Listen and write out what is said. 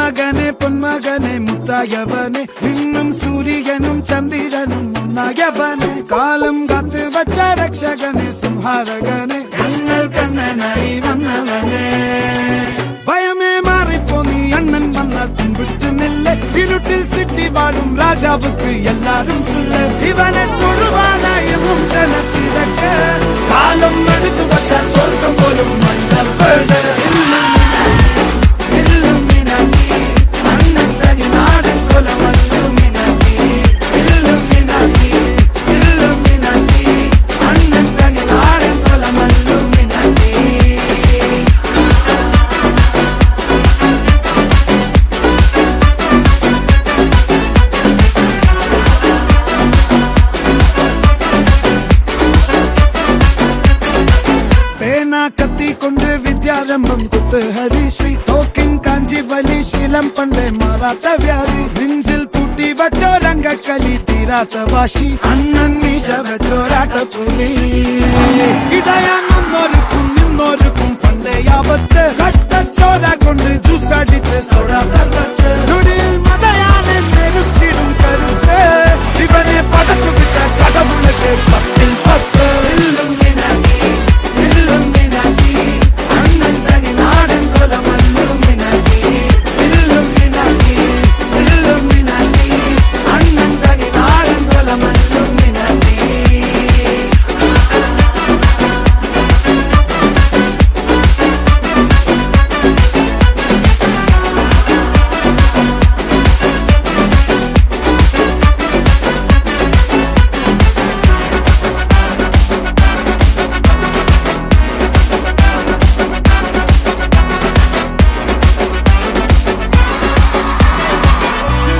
മകനെ പൊന്മകനെ മുത്തായവനെ നിന്നും സൂര്യനും ചന്ദ്രനും ഒന്നായവനെ കാലം കാത്ത് വച്ച രക്ഷകനെ സംഹാരകനെ ഞങ്ങൾ കണ്ണനായി വന്നവനെ ഭയമേ മാറിപ്പോ നീ അണ്ണൻ വന്നാൽ തുമ്പിട്ടുന്നില്ല ഇരുട്ടിൽ സിറ്റി വാഴും രാജാവുക്ക് എല്ലാരും സുല്ല ഇവനെ തൊഴുവാനായും ജനത്തിരക്ക് കാലം എടുത്തു വച്ചാൽ സ്വർഗം പോലും മണ്ണപ്പെട് കത്തിക്കൊണ്ട് വിദ്യാരംഭം കുത്ത് ഹരിശ്രീ തോക്കിൻ കാഞ്ചി വലി ശീലം പണ്ടേ മാറാത്ത വ്യാധി നെഞ്ചിൽ പൂട്ടി വച്ചോരംഗക്കലി തീരാത്ത വാശി അണ്ണൻ മീശ വെച്ചോരാട്ട പുലി